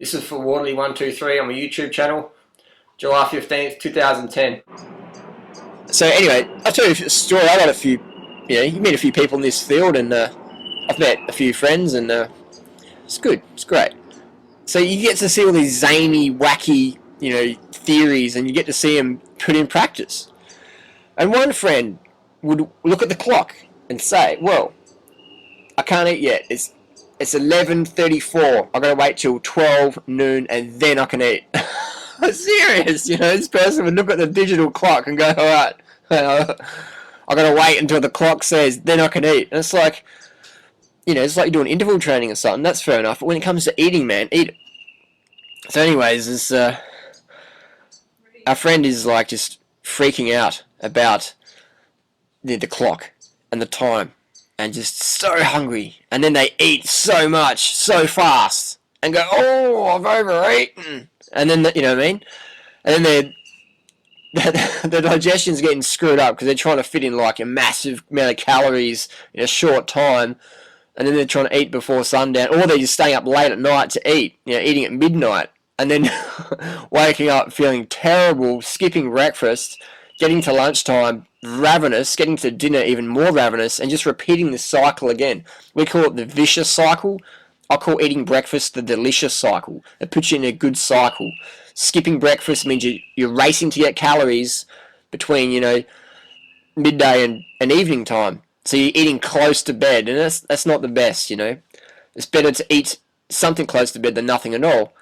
This is for Waterley123 on my YouTube channel, July 15th, 2010. So anyway, I'll tell you a story. I got a few, you meet a few people in this field, and I've met a few friends, and it's good. It's great. So you get to see all these zany, wacky, theories, and you get to see them put in practice. And one friend would look at the clock and say, "Well, I can't eat yet. It's 11:34. I've got to wait till 12 noon, and then I can eat." Serious, this person would look at the digital clock and go, "All right, I've got to wait until the clock says, then I can eat." And it's like, it's like doing interval training or something. That's fair enough. But when it comes to eating, man, eat it. So anyways, this, our friend is like just freaking out about the clock and the time, and just so hungry. And then they eat so much, so fast, and go, "Oh, I've overeaten." And then, you know what I mean? And then the digestion's getting screwed up because they're trying to fit in like a massive amount of calories in a short time. And then they're trying to eat before sundown. Or they're just staying up late at night to eat, eating at midnight. And then waking up feeling terrible, skipping breakfast, getting to lunchtime, ravenous, getting to dinner even more ravenous, and just repeating this cycle again. We call it the vicious cycle. I call eating breakfast the delicious cycle. It puts you in a good cycle. Skipping breakfast means you're racing to get calories between, midday and evening time. So you're eating close to bed, and that's not the best, It's better to eat something close to bed than nothing at all.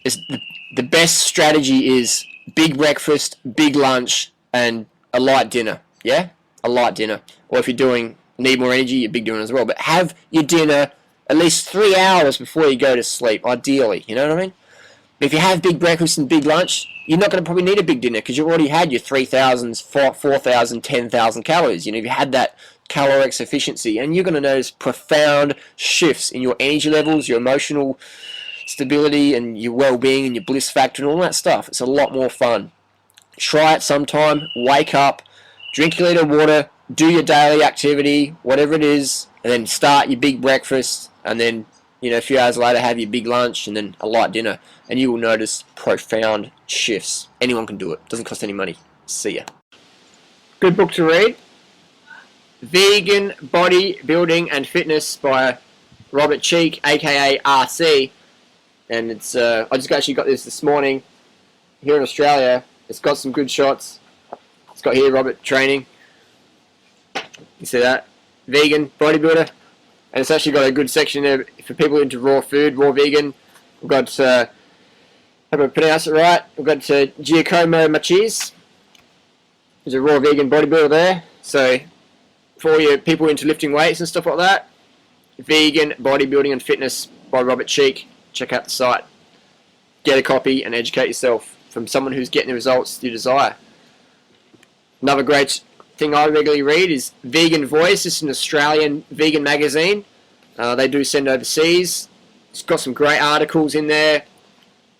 The best strategy is big breakfast, big lunch, and a light dinner, yeah? A light dinner. Or if you're need more energy, your big dinner as well. But have your dinner at least 3 hours before you go to sleep, ideally. You know what I mean? If you have big breakfast and big lunch, you're not going to probably need a big dinner because you've already had your 3,000, 4,000, 10,000 calories. You've had that caloric sufficiency, and you're going to notice profound shifts in your energy levels, your emotional stability, and your well-being, and your bliss factor, and all that stuff. It's a lot more fun. Try it sometime. Wake up, drink a litre of water, do your daily activity, whatever it is, and then start your big breakfast, and then, a few hours later have your big lunch, and then a light dinner, and you will notice profound shifts. Anyone can do it. Doesn't cost any money. See ya. Good book to read. Vegan Bodybuilding and Fitness by Robert Cheek, aka RC, and it's I just actually got this morning here in Australia. It's got some good shots. It's got here Robert training. You see that? Vegan bodybuilder. And it's actually got a good section there for people into raw food, raw vegan. We've got, hope I pronounce it right, we've got Giacomo Machis. There's a raw vegan bodybuilder there. So, for all your people into lifting weights and stuff like that, Vegan Bodybuilding and Fitness by Robert Cheek. Check out the site. Get a copy and educate yourself from someone who's getting the results you desire. Another great thing I regularly read is Vegan Voice. It's an Australian vegan magazine. They do send overseas. It's got some great articles in there.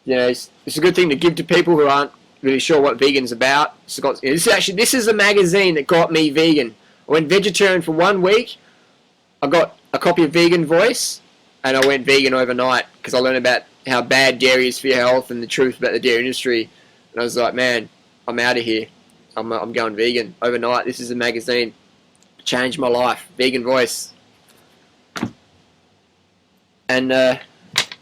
It's a good thing to give to people who aren't really sure what vegan's about. This is the magazine that got me vegan. I went vegetarian for 1 week. I got a copy of Vegan Voice, and I went vegan overnight because I learned about how bad dairy is for your health and the truth about the dairy industry. And I was like, man, I'm out of here. I'm going vegan overnight. This is a magazine. Changed my life. Vegan Voice. And I've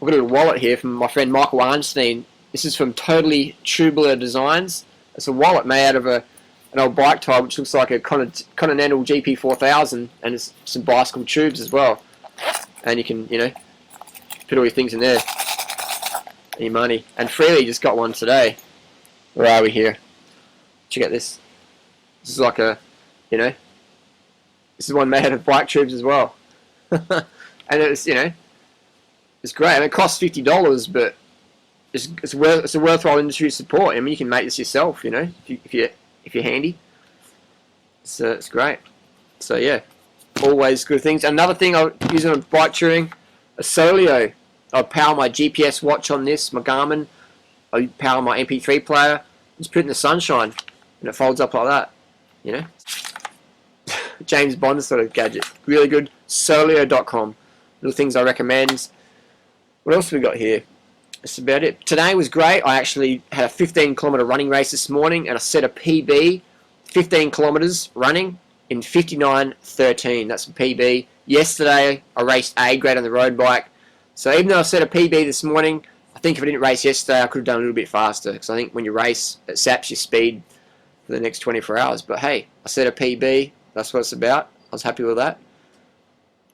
got a little wallet here from my friend Michael Arnstein. This is from Totally Tubular Designs. It's a wallet made out of an old bike tire which looks like a Continental GP4000, and it's some bicycle tubes as well. And you can, put all your things in there. And your money. And Freelee just got one today. Where are we here? Check out this. This is like a, this is one made out of bike tubes as well. And it's, it's great. I mean, it costs $50, but it's a worthwhile industry support. I mean, you can make this yourself, if you're handy. It's great. So yeah, always good things. Another thing I use on bike touring, a Solio. I power my GPS watch on this, my Garmin. I power my MP3 player. Just put it in the sunshine, and it folds up like that. James Bond sort of gadget. Really good. Solio.com. Little things I recommend. What else have we got here? That's about it. Today was great. I actually had a 15-kilometer running race this morning, and I set a PB, 15 kilometers running in 59:13. That's a PB. Yesterday, I raced A grade on the road bike. So even though I set a PB this morning, I think if I didn't race yesterday, I could have done a little bit faster. Because I think when you race, it saps your speed for the next 24 hours. But hey, I set a PB. That's what it's about. I was happy with that.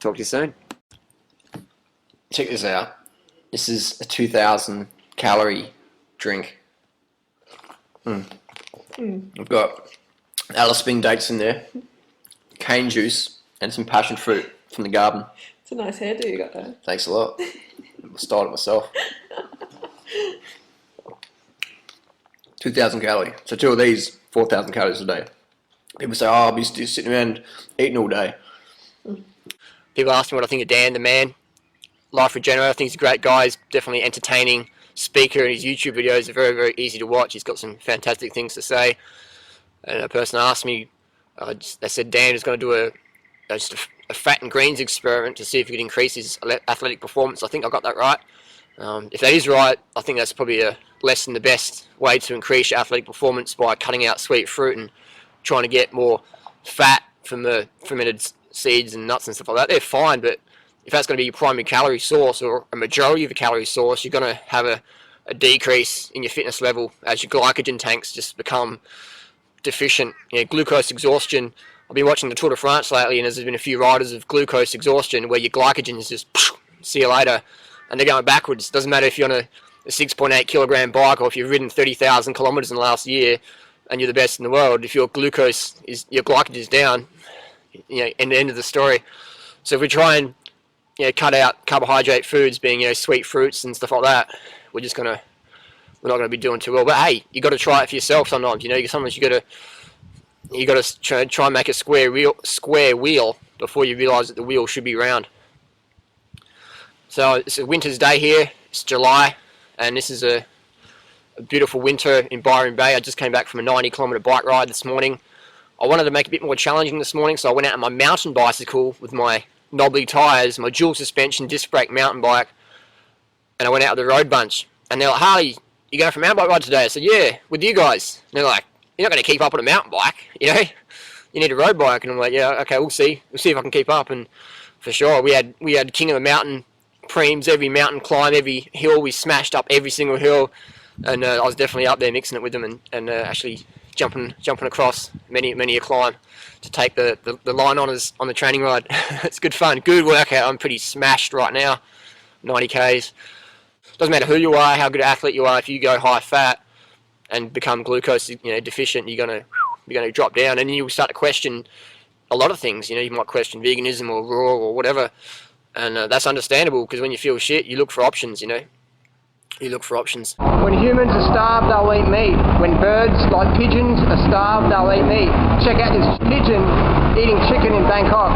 Talk to you soon. Check this out. This is a 2,000 calorie drink. I've got Alice Spring dates in there, cane juice, and some passion fruit from the garden. It's a nice hairdo you got there. Thanks a lot. I styled it myself. 2,000 calorie. So 2 of these, 4,000 calories a day. People say, oh, I'll be just sitting around eating all day. People ask me what I think of Dan, the man. Life Regenerator, I think he's a great guy. He's definitely entertaining speaker, and his YouTube videos are very, very easy to watch. He's got some fantastic things to say. And a person asked me, they said Dan is going to do just a fat and greens experiment to see if he could increase his athletic performance. I think I got that right. If that is right, I think that's probably less than the best way to increase your athletic performance, by cutting out sweet fruit and trying to get more fat from the fermented seeds and nuts and stuff like that. They're fine, but if that's going to be your primary calorie source, or a majority of your calorie source, you're going to have a decrease in your fitness level as your glycogen tanks just become deficient. You know, glucose exhaustion. I've been watching the Tour de France lately, and there's been a few riders of glucose exhaustion where your glycogen is just, see you later, and they're going backwards. Doesn't matter if you're on a 6.8 kilogram bike, or if you've ridden 30,000 kilometers in the last year and you're the best in the world. If your glycogen is down, you know, and the end of the story. So if we try and cut out carbohydrate foods, being sweet fruits and stuff like that, we're not going to be doing too well. But hey, you got to try it for yourself sometimes. Sometimes you got to try and make a square wheel before you realise that the wheel should be round. So it's a winter's day here. It's July, and this is a beautiful winter in Byron Bay. I just came back from a 90-kilometer bike ride this morning. I wanted to make it a bit more challenging this morning, so I went out on my mountain bicycle with my knobbly tyres, my dual suspension disc brake mountain bike, and I went out with the road bunch. And they're like, Harley, you going for a mountain bike ride today? I said, yeah, with you guys. And they're like, you're not going to keep up on a mountain bike, you need a road bike. And I'm like, yeah, okay, we'll see if I can keep up. And for sure, we had King of the Mountain preems, every mountain climb, every hill. We smashed up every single hill, and I was definitely up there mixing it with them, and actually jumping across many a climb to take the line honours on the training ride. It's good fun, good workout. I'm pretty smashed right now, 90 Ks. Doesn't matter who you are, how good an athlete you are. If you go high fat and become glucose deficient, you're gonna drop down, and you'll start to question a lot of things. You might question veganism or raw or whatever, and that's understandable, because when you feel shit, you look for options. You look for options. When humans are starved, they'll eat meat. When birds, like pigeons, are starved, they'll eat meat. Check out this pigeon eating chicken in Bangkok.